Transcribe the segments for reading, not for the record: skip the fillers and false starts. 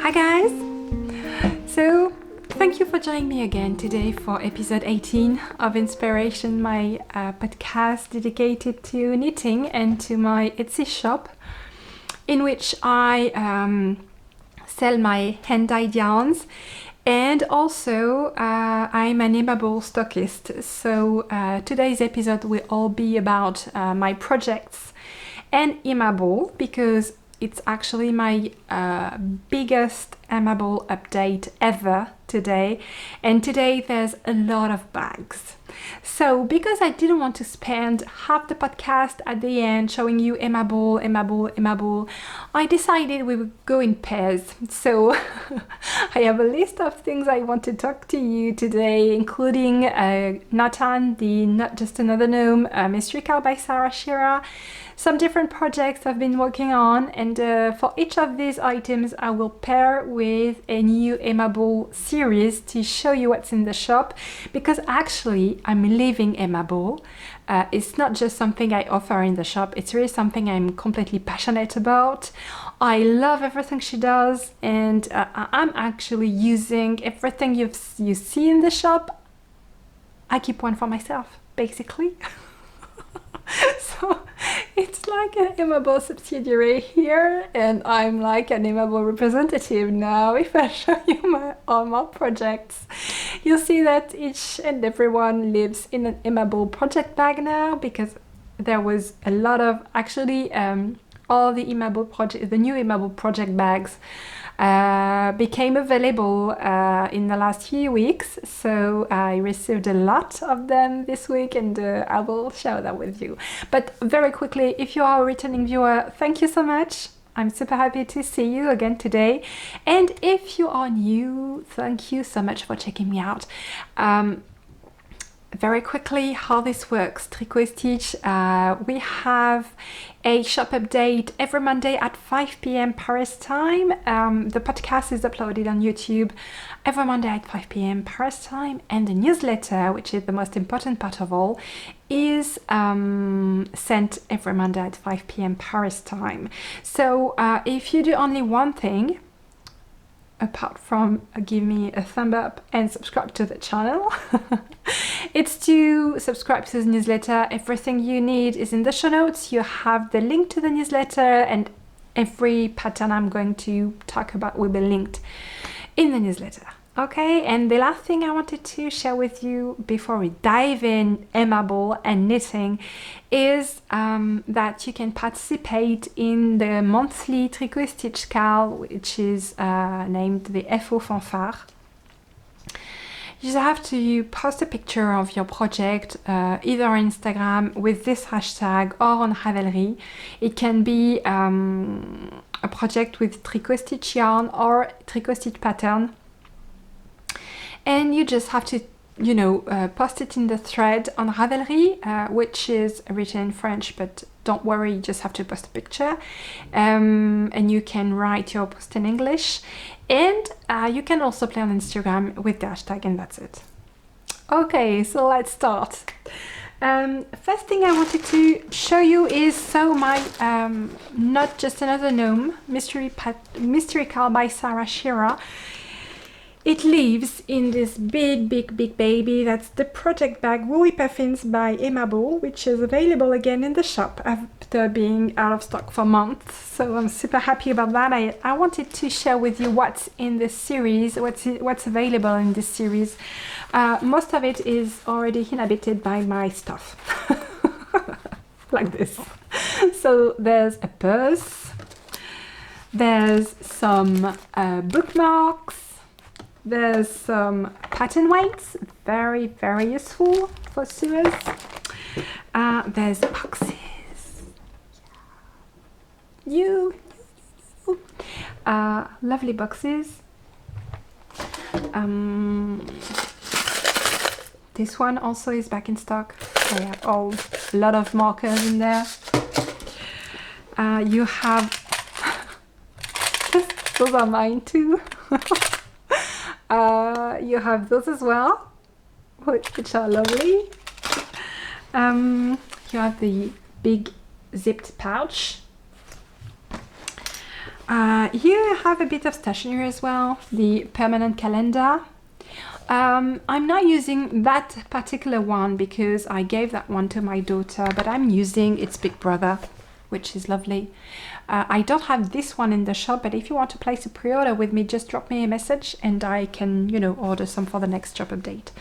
Hi guys! So thank you for joining me again today for episode 18 of Inspiration, my podcast dedicated to knitting and to my Etsy shop, in which I sell my hand-dyed yarns, and also I'm an aimable stockist. So today's episode will all be about my projects and aimable, because it's actually my biggest aimable update ever today, and today there's a lot of bags. So because I didn't want to spend half the podcast at the end showing you aimable, I decided we would go in pairs. So I have a list of things I want to talk to you today, including Gnathan, the Not Just Another Gnome, Mystery Car by Schira, some different projects I've been working on, and for each of these items I will pair with a new aimable series to show you what's in the shop, because actually I'm living aimable. It's not just something I offer in the shop, it's really something I'm completely passionate about. I love everything she does, and I'm actually using everything you see in the shop. I keep one for myself, basically. So it's like an aimable subsidiary here, and I'm like an aimable representative now. If I show you all my projects, you'll see that each and everyone lives in an aimable project bag now, because there was a lot of, actually all the aimable project, the new aimable project bags became available in the last few weeks, so I received a lot of them this week, and I will share that with you. But very quickly, if you are a returning viewer, thank you so much. I'm super happy to see you again today, and if you are new, thank you so much for checking me out. Very quickly, how this works: Tricot Stitch, we have a shop update every Monday at 5 p.m. Paris time. The podcast is uploaded on YouTube every Monday at 5 p.m. Paris time, and the newsletter, which is the most important part of all, is sent every Monday at 5 p.m. Paris time. So if you do only one thing, apart from give me a thumb up and subscribe to the channel, it's to subscribe to the newsletter. Everything you need is in the show notes. You have the link to the newsletter, and every pattern I'm going to talk about will be linked in the newsletter. Okay, and the last thing I wanted to share with you before we dive in aimable and knitting is that you can participate in the monthly Tricot Stitch Cal, which is named the FO Fanfare. You just have to post a picture of your project either on Instagram with this hashtag or on Ravelry. It can be a project with Tricot Stitch yarn or Tricot Stitch pattern. And you just have to, post it in the thread on Ravelry, which is written in French, but don't worry, you just have to post a picture. And you can write your post in English. And you can also play on Instagram with the hashtag, and that's it. Okay, so let's start. First thing I wanted to show you is my Not Just Another Gnome Mystery Car by Schira. It lives in this big baby. That's the project bag Woolly Puffins by Aimable, which is available again in the shop after being out of stock for months. So I'm super happy about that. I wanted to share with you what's in this series, what's available in this series. Most of it is already inhabited by my stuff, like this. So there's a purse, there's some bookmarks, there's some pattern weights, very useful for sewers. There's boxes. Lovely boxes. This one also is back in stock. I have a lot of markers in there. You have those are mine too. You have those as well, which are lovely. You have the big zipped pouch. Here I have a bit of stationery as well, the permanent calendar. I'm not using that particular one because I gave that one to my daughter, but I'm using its big brother, which is lovely. I don't have this one in the shop, but if you want to place a pre-order with me, just drop me a message and I can, you know, order some for the next shop update.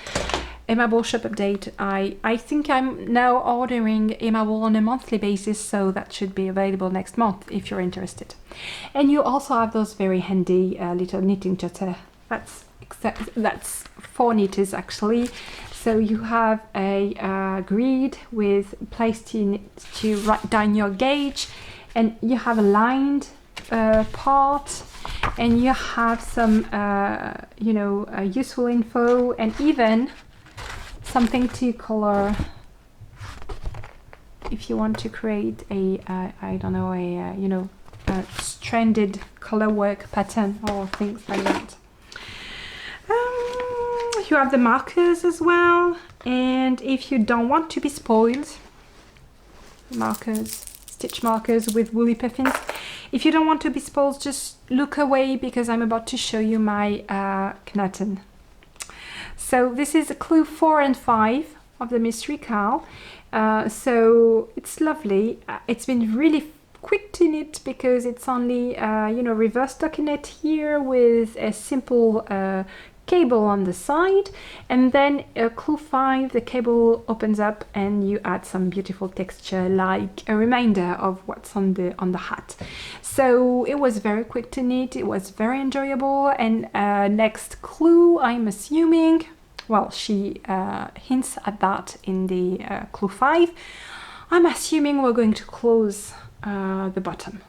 Aimable shop update. I think I'm now ordering Aimable on a monthly basis, so that should be available next month if you're interested. And you also have those very handy little knitting jotter. That's 4 knitters actually. So you have a grid with place to write down your gauge, and you have a lined part, and you have some useful info, and even something to color if you want to create a stranded color work pattern or things like that. You have the markers as well, and if you don't want to be spoiled, markers, stitch markers with woolly puffins. If you don't want to be spoiled, just look away because I'm about to show you my Gnathan. So this is clue 4 and 5 of the mystery cow. So it's lovely. It's been really quick to knit because it's only reverse stockinette here with a simple cable on the side, and then clue 5, the cable opens up and you add some beautiful texture like a reminder of what's on the hat. So it was very quick to knit, it was very enjoyable. And next clue, I'm assuming, well, she hints at that in the clue 5, I'm assuming we're going to close the bottom.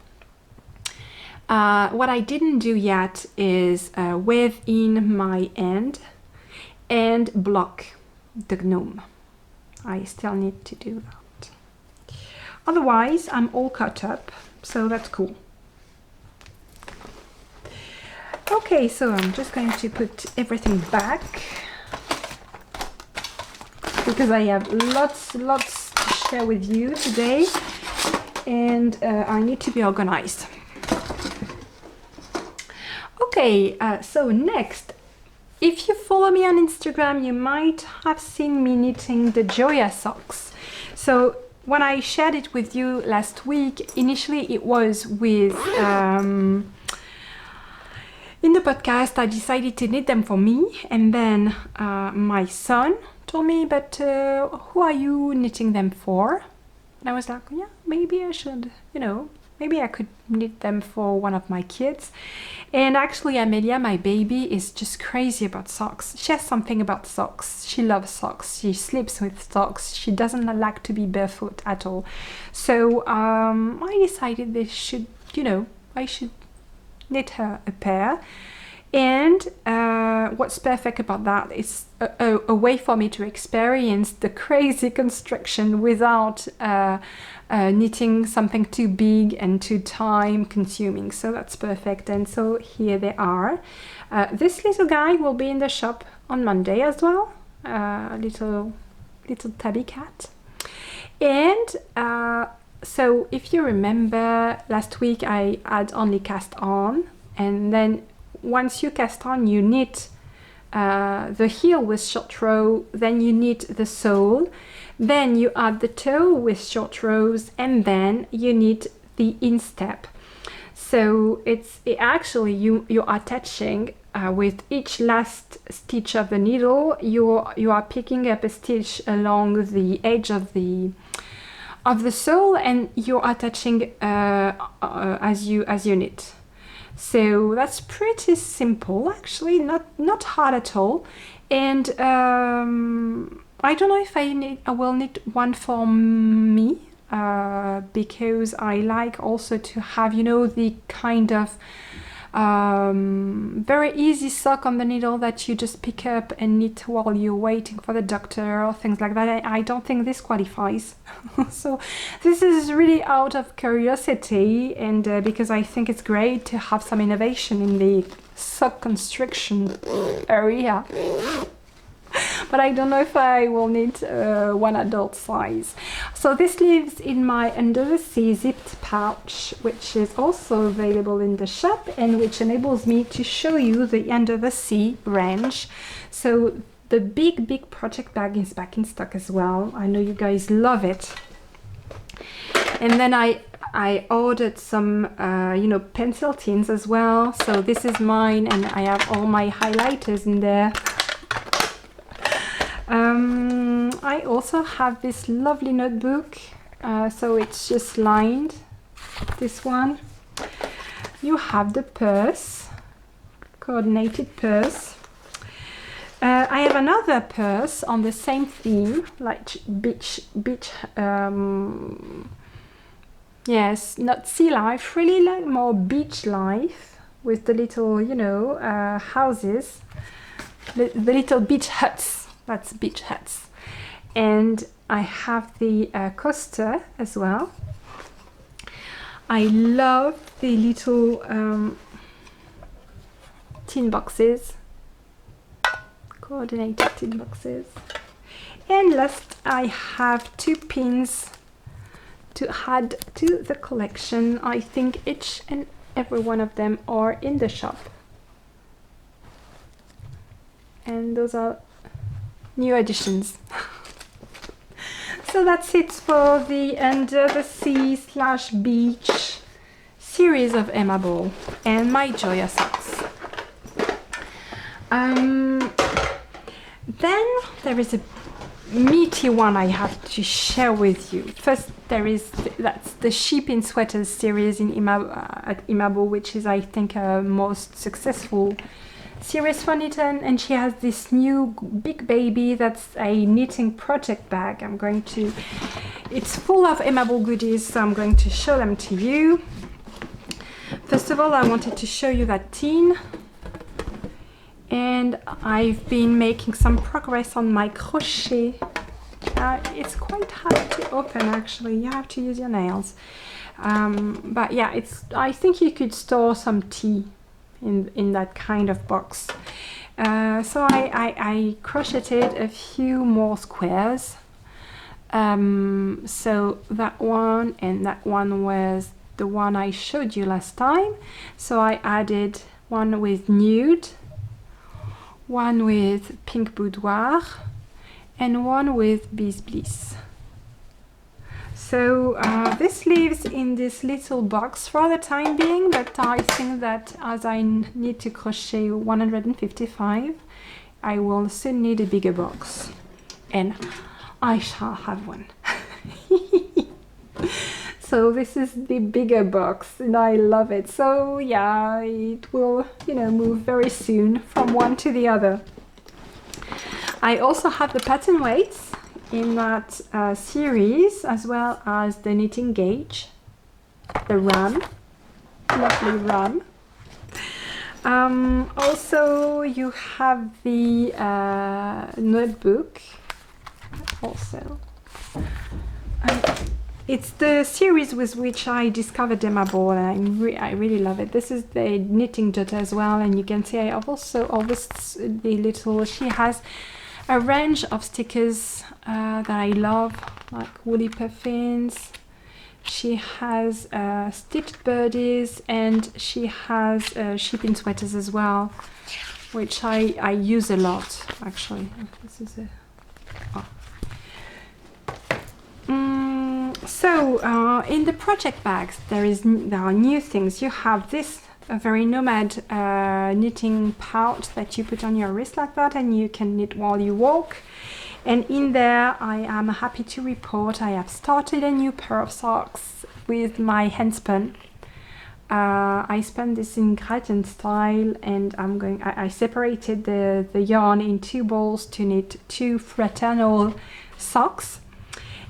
What I didn't do yet is weave in my end and block the gnome. I still need to do that. Otherwise, I'm all cut up, so that's cool. Okay, so I'm just going to put everything back because I have lots to share with you today, and I need to be organized. Okay, so next, if you follow me on Instagram, you might have seen me knitting the Gioia socks. So when I shared it with you last week, initially it was with, in the podcast, I decided to knit them for me, and then my son told me, but who are you knitting them for? And I was like, yeah, maybe I should, maybe I could knit them for one of my kids. And actually Amelia, my baby, is just crazy about socks. She has something about socks. She loves socks. She sleeps with socks. She doesn't like to be barefoot at all. So I decided I should knit her a pair. And what's perfect about that is a way for me to experience the crazy construction without knitting something too big and too time consuming. So that's perfect. And so here they are. This little guy will be in the shop on Monday as well. Little tabby cat. And so if you remember, last week I had only cast on, and then once you cast on, you knit the heel with short row, then you knit the sole, then you add the toe with short rows, and then you knit the instep. So actually you're attaching with each last stitch of the needle, you are picking up a stitch along the edge of the sole, and you're attaching as you knit. So that's pretty simple, actually, not hard at all. And I don't know if I will knit one for me, because I like also to have, the kind of very easy sock on the needle that you just pick up and knit while you're waiting for the doctor or things like that. I don't think this qualifies. So this is really out of curiosity, and because I think it's great to have some innovation in the sock construction area. but I don't know if I will need one adult size. So this lives in my Under the Sea zipped pouch, which is also available in the shop and which enables me to show you the Under the Sea range. So the big project bag is back in stock as well. I know you guys love it. And then I ordered some, you know, pencil tins as well. So this is mine, and I have all my highlighters in there. I also have this lovely notebook. So it's just lined, this one. You have the purse, coordinated purse. I have another purse on the same theme, like beach, yes, not sea life, really like more beach life with the little, you know, houses, the little beach huts, that's beach huts. And I have the coaster as well. I love the little tin boxes, coordinated tin boxes. And last, I have 2 pins to add to the collection. I think each and every one of them are in the shop. And those are new additions. So that's it for the Under the Sea / beach series of Emma Ball and my Gioia socks. Then there is a meaty one I have to share with you. First, that's the Sheep in Sweaters series in at Imabo, which is, I think, her most successful series for Gnathan, and she has this new big baby that's a knitting project bag. It's full of Imabo goodies, so I'm going to show them to you. First of all, I wanted to show you that tin. And I've been making some progress on my crochet. It's quite hard to open, actually. You have to use your nails. But yeah, I think you could store some tea in that kind of box. So I crocheted a few more squares. So that one and that one was the one I showed you last time. So I added one with nude, one with pink boudoir, and one with Bees Bliss. So this lives in this little box for the time being, but I think that as I need to crochet 155, I will soon need a bigger box, and I shall have one. So this is the bigger box, and I love it. So yeah, it will, you know, move very soon from one to the other. I also have the pattern weights in that series, as well as the knitting gauge, the RAM, lovely RAM. Also, you have the notebook. Also. It's the series with which I discovered Emma Ball, and I really love it. This is the knitting jotter as well, and you can see I have also she has a range of stickers that I love, like woolly puffins. She has stitched birdies, and she has sheep in sweaters as well, which I use a lot, actually. This is a... Oh. So in the project bags there are new things. You have this very nomad knitting pouch that you put on your wrist like that, and you can knit while you walk. And in there I am happy to report I have started a new pair of socks with my hand spun. I spun this in Gnathan style, and I separated the yarn in 2 balls to knit 2 fraternal socks.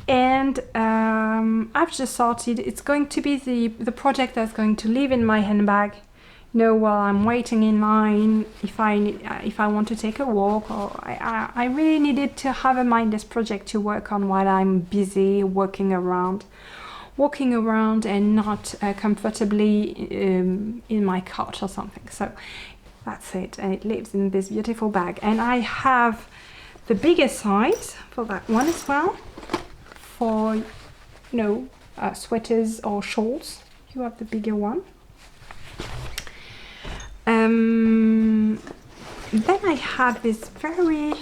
And I've just started. It's going to be the project that's going to live in my handbag, you know, while I'm waiting in line, if I want to take a walk, or I really needed to have a mindless project to work on while I'm busy walking around and not comfortably in my couch or something. So that's it, and it lives in this beautiful bag. And I have the bigger size for that one as well. For, you know, sweaters or shawls, you have the bigger one. Then I have this great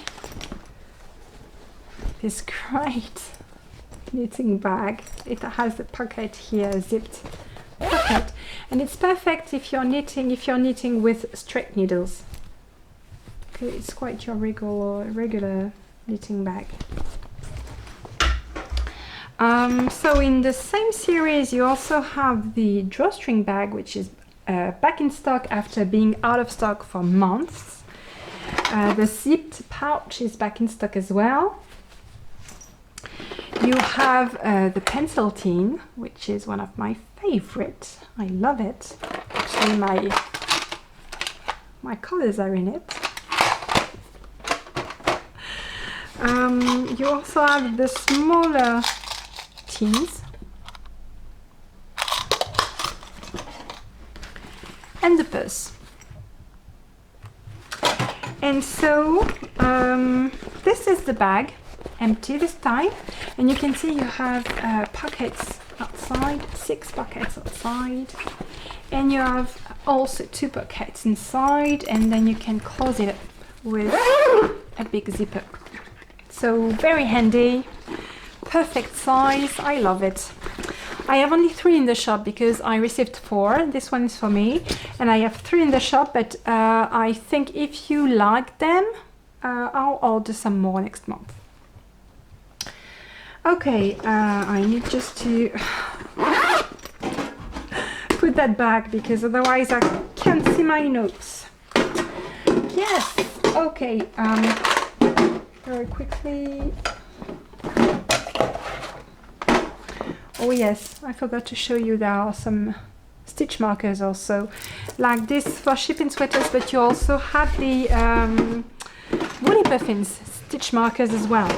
knitting bag. It has a pocket here, zipped pocket, and it's perfect if you're knitting with straight needles. Okay, it's quite your regular knitting bag. So in the same series, you also have the drawstring bag, which is back in stock after being out of stock for months. The zipped pouch is back in stock as well. You have the pencil tin, which is one of my favorites. I love it. Actually, my colors are in it. You also have the smaller tins and the purse. And so this is the bag, empty this time, and you can see you have pockets outside, 6 pockets outside, and you have also 2 pockets inside, and then you can close it with a big zipper. So very handy, perfect size. I love it. I have only 3 in the shop because I received 4. This one is for me, and I have 3 in the shop, but I think if you like them, I'll order some more next month. Okay, I need just to put that back because otherwise I can't see my notes. Yes, okay, very quickly. Oh yes, I forgot to show you there are some stitch markers also, like this for shipping sweaters, but you also have the woolly puffins stitch markers as well.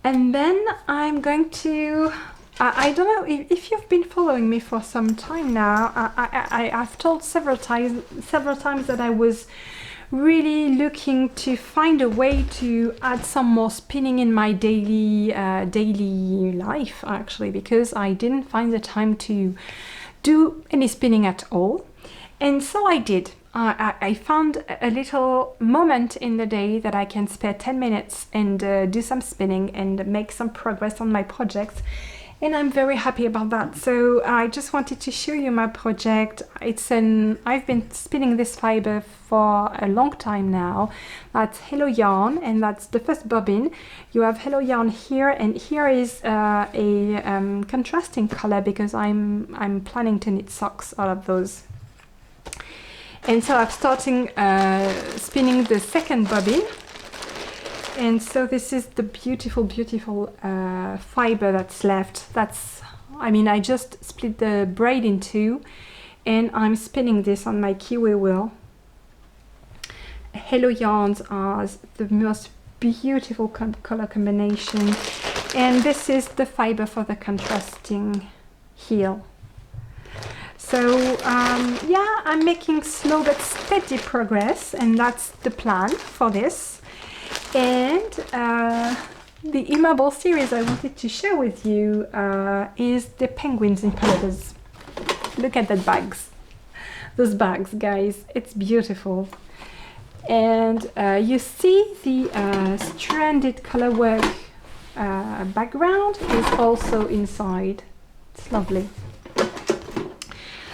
And then I'm going to, I don't know if you've been following me for some time now, I've told several times that I was really looking to find a way to add some more spinning in my daily life, actually, because I didn't find the time to do any spinning at all. And so I did. I found a little moment in the day that I can spare 10 minutes and do some spinning and make some progress on my projects, and I'm very happy about that. So I just wanted to show you my project. I've been spinning this fiber for a long time now. That's Hello Yarn, and that's the first bobbin. You have Hello Yarn here, and here is a contrasting color because I'm planning to knit socks out of those. And so I'm starting spinning the second bobbin, and so this is the beautiful fiber that's left. I just split the braid in 2, and I'm spinning this on my kiwi wheel. Hello Yarns are the most beautiful color combination, and this is the fiber for the contrasting heel. So yeah, I'm making slow but steady progress, and that's the plan for this. And the immobile series I wanted to share with you is the penguins in pullovers. Look at that bags. Those bags, guys, it's beautiful. And you see the stranded color work background is also inside. It's lovely.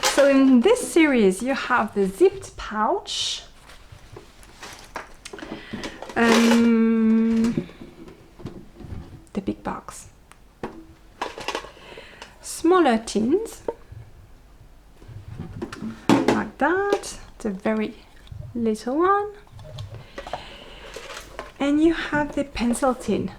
So in this series you have the zipped pouch, the big box, smaller tins like that, the very little one, and you have the pencil tin.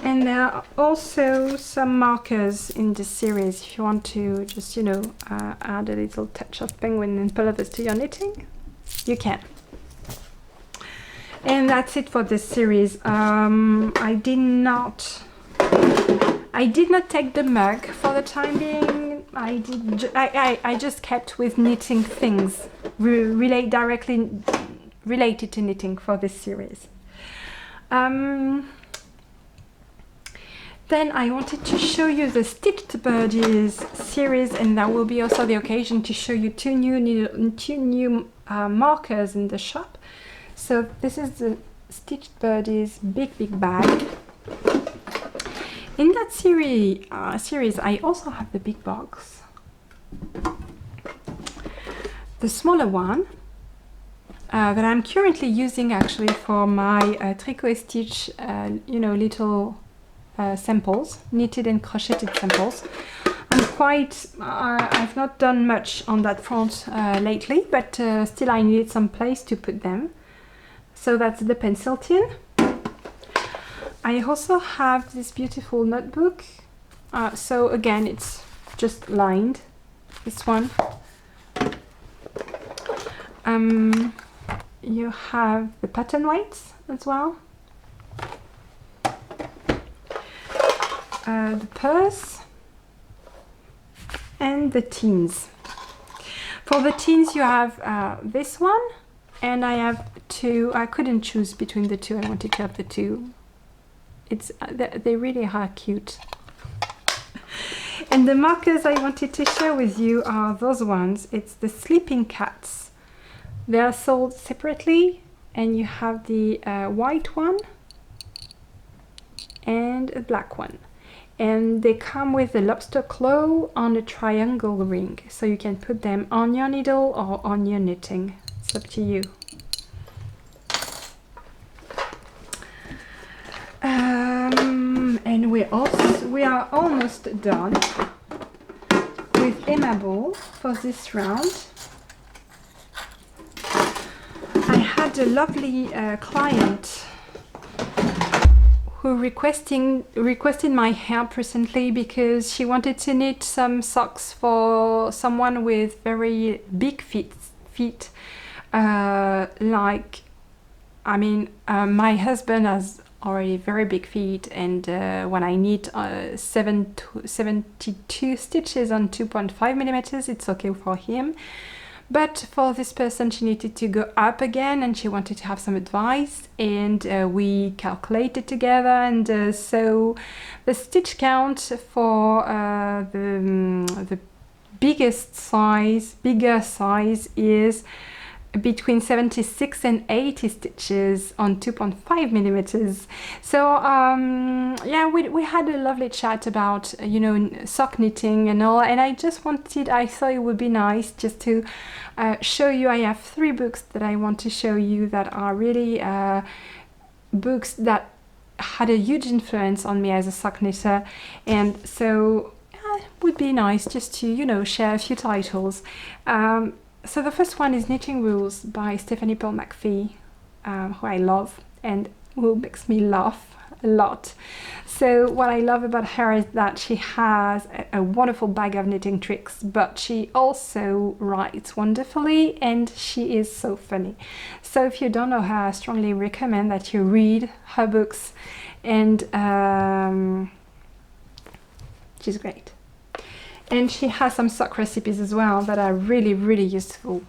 And there are also some markers in this series if you want to just, add a little touch of penguin and pullovers to your knitting, you can. And that's it for this series. I did not take the mug for the time being. I just kept with knitting things directly related to knitting for this series. Then I wanted to show you the Stitched Birdies series, and that will be also the occasion to show you two new markers in the shop. So this is the Stitched Birdies big bag. In that series, I also have the big box, the smaller one that I'm currently using actually for my Tricot stitch, little samples, knitted and crocheted samples. I've not done much on that front lately, but still I needed some place to put them. So that's the pencil tin. I also have this beautiful notebook. So again, it's just lined, this one. You have the pattern weights as well. The purse and the tins. For the tins you have this one, and I have two. I couldn't choose between the two. I wanted to have the two. They really are cute. And the markers I wanted to share with you are those ones. It's the Sleeping Cats. They are sold separately, and you have the white one and a black one. And they come with a lobster claw on a triangle ring, so you can put them on your needle or on your knitting. It's up to you. And we are almost done with Aimable for this round. I had a lovely client who requested my help recently because she wanted to knit some socks for someone with very big feet. My husband has already very big feet, and when I knit 72 stitches on 2.5 millimeters, it's okay for him. But for this person, she needed to go up again, and she wanted to have some advice, and we calculated together, and so the stitch count for the bigger size is between 76 and 80 stitches on 2.5 millimeters. So yeah, we had a lovely chat about sock knitting and all, and I thought it would be nice just to show you. I have 3 books that I want to show you that are really books that had a huge influence on me as a sock knitter, and so it would be nice just to share a few titles. So the first one is Knitting Rules by Stephanie Paul McPhee, who I love and who makes me laugh a lot. So what I love about her is that she has a wonderful bag of knitting tricks, but she also writes wonderfully, and she is so funny. So if you don't know her, I strongly recommend that you read her books, and she's great. And she has some sock recipes as well that are really, really useful.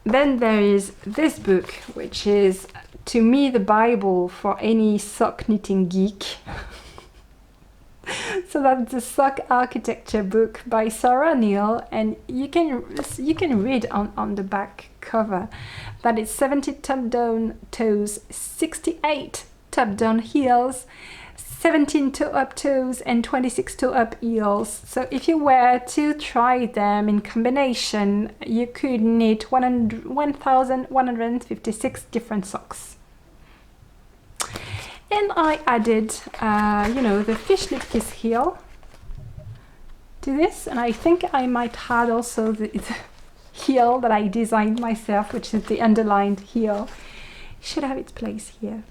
Then there is this book, which is, to me, the Bible for any sock knitting geek. So that's the Sock Architecture book by Sarah Neal, and you can read on the back cover that it's 70 top-down toes, 68 top-down heels, 17 toe-up toes and 26 toe-up heels. So if you were to try them in combination, you could knit 1,156 different socks. And I added, the fishnet kiss heel to this, and I think I might add also the heel that I designed myself, which is the underlined heel. It should have its place here.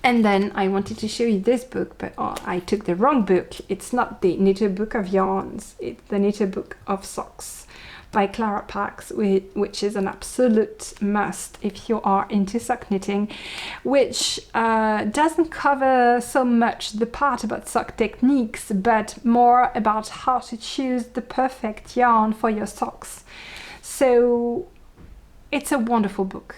And then I wanted to show you this book, but I took the wrong book. It's not the Knitted Book of Yarns, it's the Knitted Book of Socks by Clara Pax, which is an absolute must if you are into sock knitting, which doesn't cover so much the part about sock techniques, but more about how to choose the perfect yarn for your socks. So it's a wonderful book.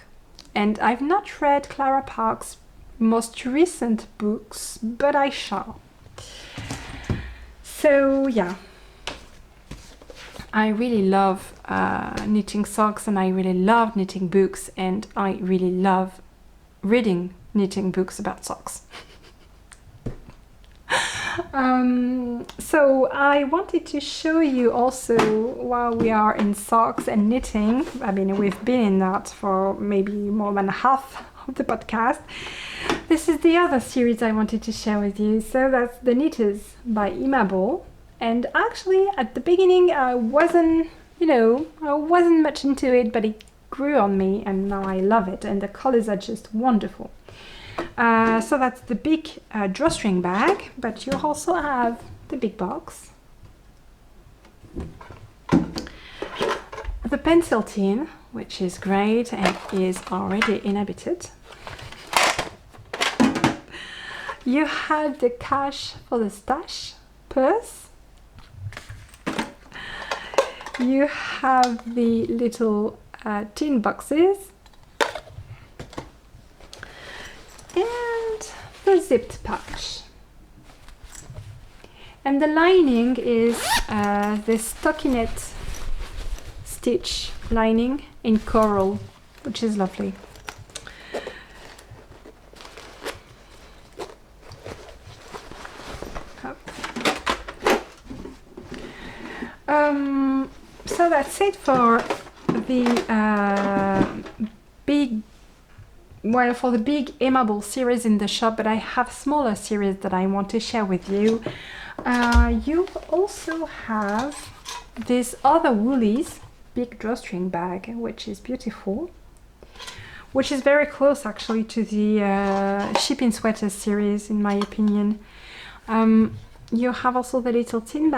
And I've not read Clara Park's most recent books, but I shall. So yeah, I really love knitting socks, and I really love knitting books, and I really love reading knitting books about socks. So I wanted to show you also, while we are in socks and knitting, I mean, we've been in that for maybe more than half of the podcast. This is the other series I wanted to share with you. So that's The Knitters by Imable. And actually at the beginning I wasn't much into it, but it grew on me and now I love it, and the colors are just wonderful. So that's the big drawstring bag, but you also have the big box, the pencil tin, which is great and is already inhabited. You have the cash for the stash purse. You have the little tin boxes and the zipped pouch. And the lining is the stockinette stitch lining in coral, which is lovely. So that's it for the big Imable series in the shop, but I have smaller series that I want to share with you. You also have this other Woolies big drawstring bag, which is beautiful, which is very close actually to the Shipping Sweaters series in my opinion. You have also the little tin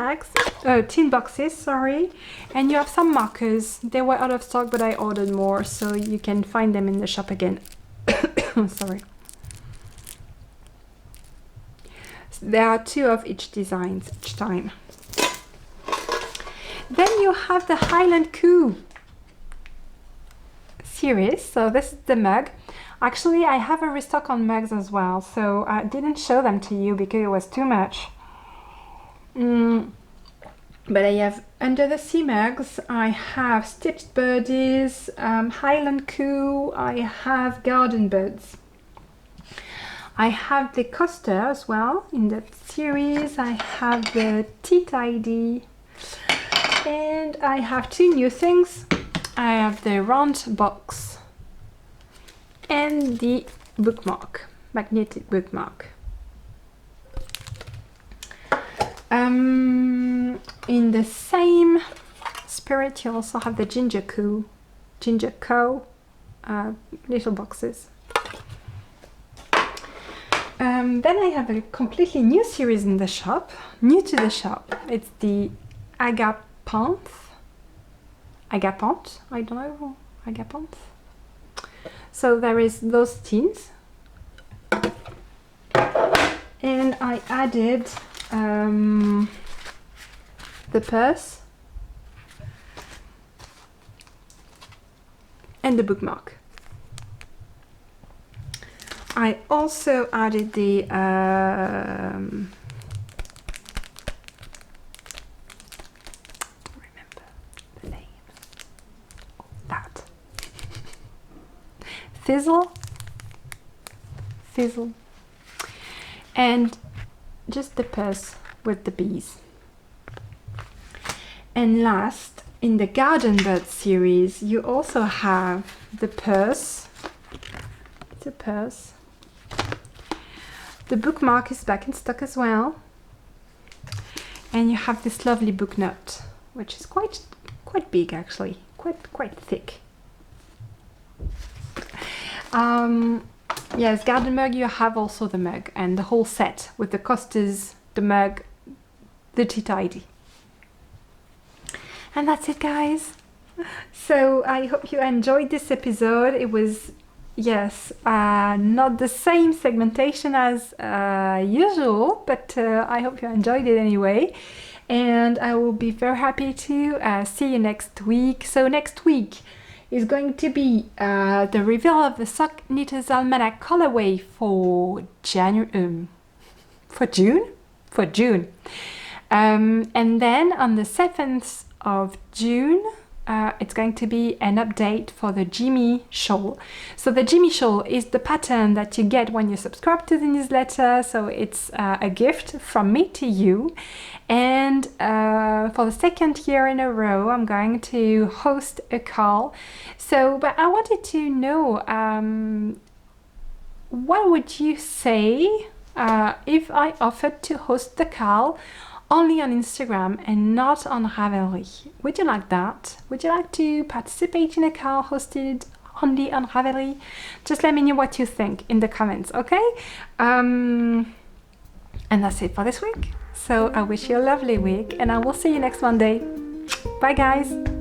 boxes, sorry, and you have some markers. They were out of stock, but I ordered more, so you can find them in the shop again. Sorry. There are 2 of each design each time. Then you have the Highland Coo series. So this is the mug. Actually, I have a restock on mugs as well, so I didn't show them to you because it was too much. But I have Under the Sea mugs, I have Stitched Birdies, Highland Coo, I have Garden Birds. I have the coaster as well in that series. I have the Tea Tidy, and I have 2 new things. I have the round box and the bookmark, magnetic bookmark. In the same spirit, you also have the Ginger Co little boxes. Then I have a completely new series in the shop, new to the shop. It's the Agapant, I don't know, Agapant. So there is those tins, and I added the purse and the bookmark. I also added the remember the name. That Fizzle, and just the purse with the bees. And last, in the Garden Bird series, you also have the purse. It's a purse. The bookmark is back in stock as well. And you have this lovely book note, which is quite big actually, quite thick. Yes, Garden Mug, you have also the mug and the whole set with the coasters, the mug, the Tea Tidy. And that's it, guys. So I hope you enjoyed this episode. It was, yes, not the same segmentation as usual, but I hope you enjoyed it anyway. And I will be very happy to see you next week. So next week is going to be the reveal of the Sock Knitter's Almanac colorway for June. And then on the 7th of June, it's going to be an update for the Jimmy shawl. So the Jimmy shawl is the pattern that you get when you subscribe to the newsletter. So it's a gift from me to you. And for the second year in a row, I'm going to host a call. So, but I wanted to know, what would you say if I offered to host the call only on Instagram and not on Ravelry? Would you like that? Would you like to participate in a call hosted only on Ravelry? Just let me know what you think in the comments, okay? And that's it for this week. So I wish you a lovely week and I will see you next Monday. Bye guys!